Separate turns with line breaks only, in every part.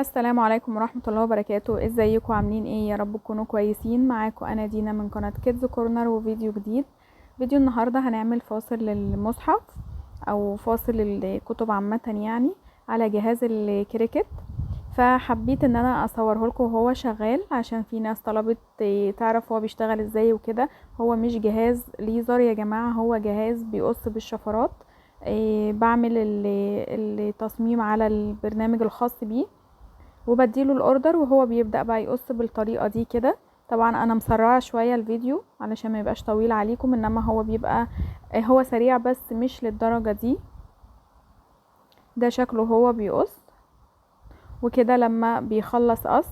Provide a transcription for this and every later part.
السلام عليكم ورحمة الله وبركاته. ازيكم عاملين ايه؟ يا رب تكونوا كويسين. معاكم انا دينا من قناة كيدز كورنر وفيديو جديد. فيديو النهاردة هنعمل فاصل للمصحف او فاصل الكتب عامة يعني على جهاز الكريكت. فحبيت ان انا اصوره لكم وهو شغال عشان في ناس طلبت تعرف هو بيشتغل ازاي وكده. هو مش جهاز ليزر يا جماعة، هو جهاز بيقص بالشفرات. بعمل التصميم على البرنامج الخاص بيه وبديله الاوردر وهو بيبدأ بقى يقص بالطريقة دي كده. طبعا انا مسرعة شوية الفيديو علشان ما يبقاش طويل عليكم، انما هو بيبقى هو سريع بس مش للدرجة دي. ده شكله هو بيقص وكده. لما بيخلص قص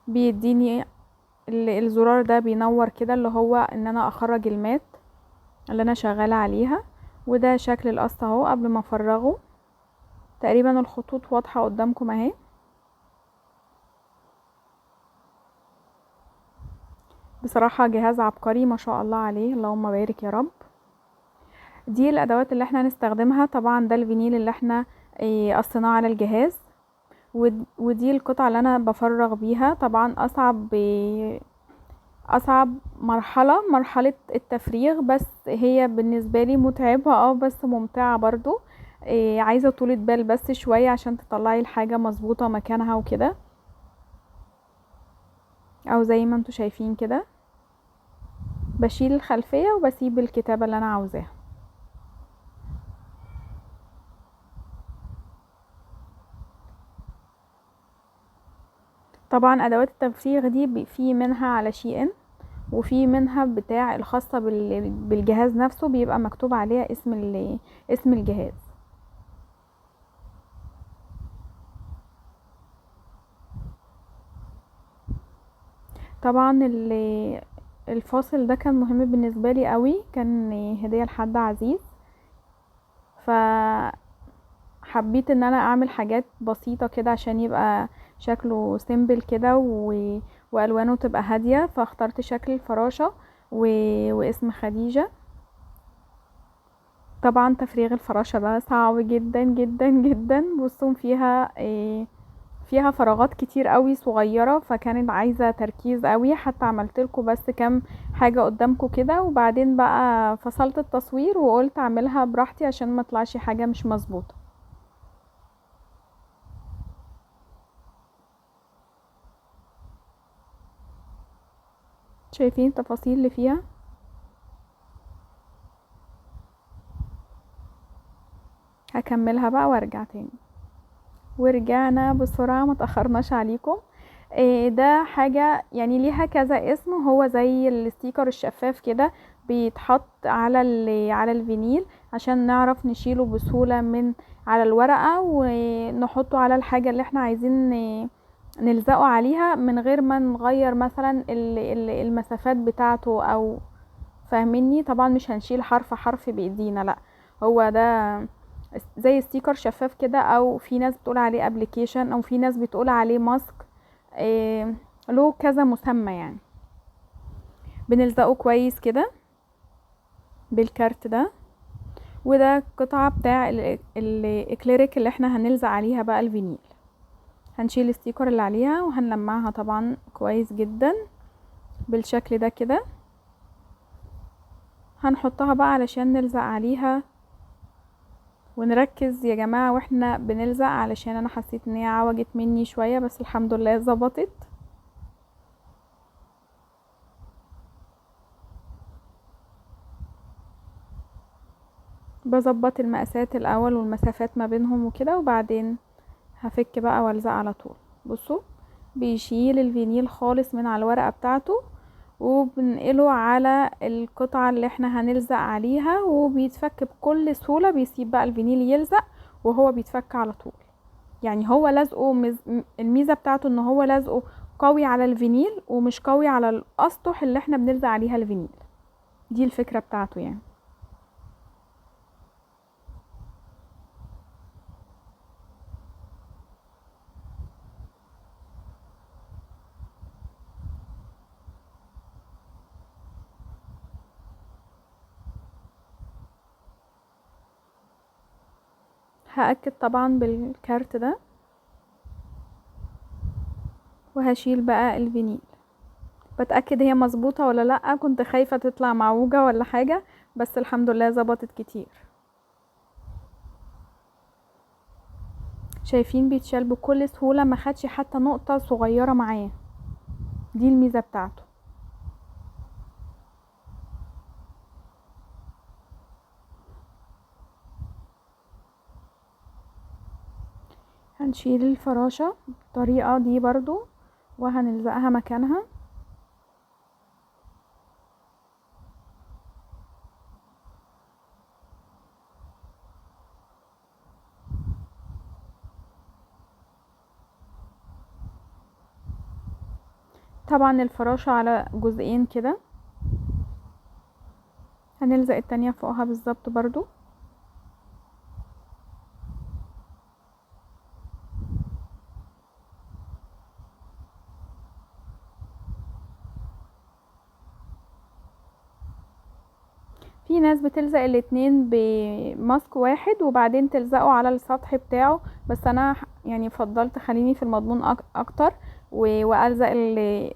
بيديني الزرار ده بينور كده، اللي هو ان انا اخرج المات اللي انا شغالة عليها. وده شكل القص اهو قبل ما افرغه. تقريبا الخطوط واضحة قدامكم اهي. بصراحة جهاز عبقري ما شاء الله عليه، اللهم بارك يا رب. دي الادوات اللي احنا هنستخدمها. طبعا ده الفينيل اللي احنا قصيناه على الجهاز، ودي القطعة اللي انا بفرغ بيها. طبعا اصعب مرحلة التفريغ، بس هي بالنسبة لي متعبة بس ممتعة برضو. عايزة طولة بال بس شوية عشان تطلعي الحاجة مظبوطة مكانها وكده، او زي ما انتوا شايفين كده. بشيل الخلفية وبسيب الكتابة اللي انا عاوزاها. طبعا ادوات التفريغ دي في منها على شي ان، وفي منها بتاع الخاصة بالجهاز نفسه بيبقى مكتوب عليها اسم الجهاز. طبعا الفاصل ده كان مهم بالنسبة لي قوي، كان هدية لحد عزيز. فحبيت ان انا اعمل حاجات بسيطة كده عشان يبقى شكله سيمبل كده والوانه تبقى هادية. فاخترت شكل الفراشة واسم خديجة. طبعا تفريغ الفراشة ده صعب جدا جدا جدا. بصوا فيها فراغات كتير قوي صغيرة، فكانت عايزة تركيز قوي. حتى عملت لكم بس كام حاجة قدامكم كده، وبعدين بقى فصلت التصوير وقلت اعملها براحتي عشان ما طلعش حاجة مش مظبوطة. شايفين التفاصيل اللي فيها؟ هكملها بقى وارجع تاني. ورجعنا بسرعة، ما تأخرناش عليكم. ده حاجة يعني ليها كذا اسم. هو زي الستيكر الشفاف كده، بيتحط على الفينيل عشان نعرف نشيله بسهولة من على الورقة ونحطه على الحاجة اللي احنا عايزين نلزقه عليها، من غير ما نغير مثلا المسافات بتاعته او فاهميني. طبعا مش هنشيل حرف حرف بايدينا، لا. هو ده زي ستيكر شفاف كده، او في ناس بتقول عليه ابليكيشن، او في ناس بتقول عليه ماسك. إيه، له كذا مسمى يعني. بنلزقه كويس كده بالكارت ده. وده قطعة بتاع الاكليريك اللي احنا هنلزق عليها بقى الفينيل. هنشيل الستيكر اللي عليها وهنلمعها طبعا كويس جدا بالشكل ده كده. هنحطها بقى علشان نلزق عليها. ونركز يا جماعة واحنا بنلزق، علشان انا حسيت ان هي عوجت مني شوية، بس الحمد لله ظبطت. بظبط المقاسات الاول والمسافات ما بينهم وكده، وبعدين هفك بقى والزق على طول. بصوا، بيشيل الفينيل خالص من على الورقة بتاعته، وبنقله على القطعة اللي احنا هنلزق عليها، وبيتفك بكل سهولة. بيسيب بقى الفينيل يلزق وهو بيتفك على طول. يعني هو لازقه الميزة بتاعته ان هو لازقه قوي على الفينيل، ومش قوي على الاسطح اللي احنا بنلزق عليها الفينيل. دي الفكرة بتاعته يعني. هأكد طبعا بالكارت ده. وهشيل بقى الفينيل. بتأكد هي مظبوطة ولا لأ، كنت خايفة تطلع معوجة ولا حاجة، بس الحمد لله ظبطت كتير. شايفين بيتشال بكل سهولة، ما خدش حتى نقطة صغيرة معاه، دي الميزة بتاعته. هنشيل الفراشة بالطريقة دي برضو وهنلزقها مكانها. طبعا الفراشة على جزئين كده، هنلزق التانية فوقها بالظبط برضو. في ناس بتلزق الاتنين بماسك واحد وبعدين تلزقه على السطح بتاعه، بس انا يعني فضلت خليني في المضمون اكتر، والزق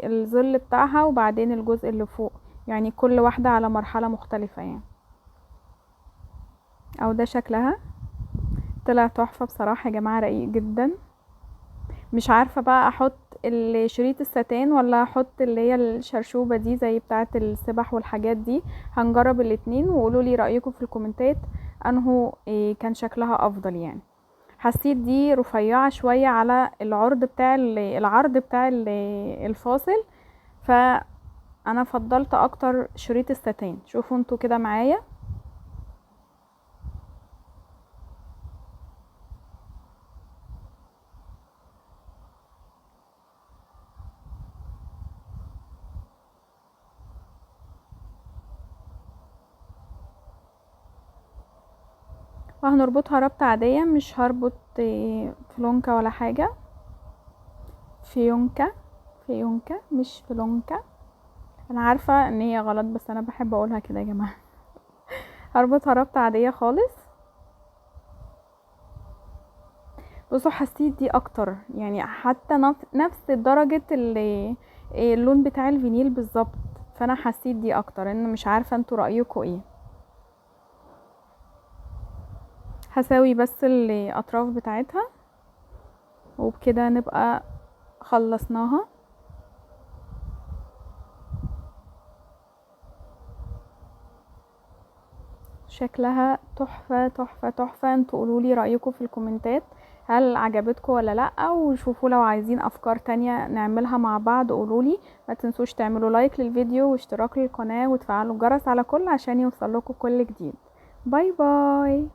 الظل بتاعها وبعدين الجزء اللي فوق، يعني كل واحدة على مرحلة مختلفة يعني. او ده شكلها طلع تحفة بصراحة يا جماعة، رقيق جدا. مش عارفة بقى احط شريط الستان ولا احط اللي هي الشرشوبة دي زي بتاعة السبح والحاجات دي. هنجرب الاتنين وقولوا لي رأيكم في الكومنتات انه كان شكلها افضل يعني. حسيت دي رفيعة شوية على العرض بتاع العرض بتاع الفاصل، فانا فضلت اكتر شريط الستان. شوفوا انتوا كده معايا. وهنربطها ربطة عادية، مش هربط فلونكة ولا حاجة. فيونكة، فيونكة مش فلونكة. انا عارفة ان هي غلط بس انا بحب اقولها كده يا جماعة. هربطها ربطة عادية خالص. بصوا حسيت دي اكتر، يعني حتى نفس درجة اللون بتاع الفينيل بالظبط، فانا حسيت دي اكتر. ان مش عارفة انتوا رأيكم ايه. هساوي بس الاطراف بتاعتها وبكده نبقى خلصناها. شكلها تحفة تحفة تحفة. انتوا قولولي رأيكم في الكومنتات، هل عجبتكم ولا لا؟ وشوفوا لو عايزين افكار تانية نعملها مع بعض قولولي. ما تنسوش تعملوا لايك للفيديو واشتراك للقناة وتفعلوا الجرس على كل عشان يوصلكوا كل جديد. باي باي.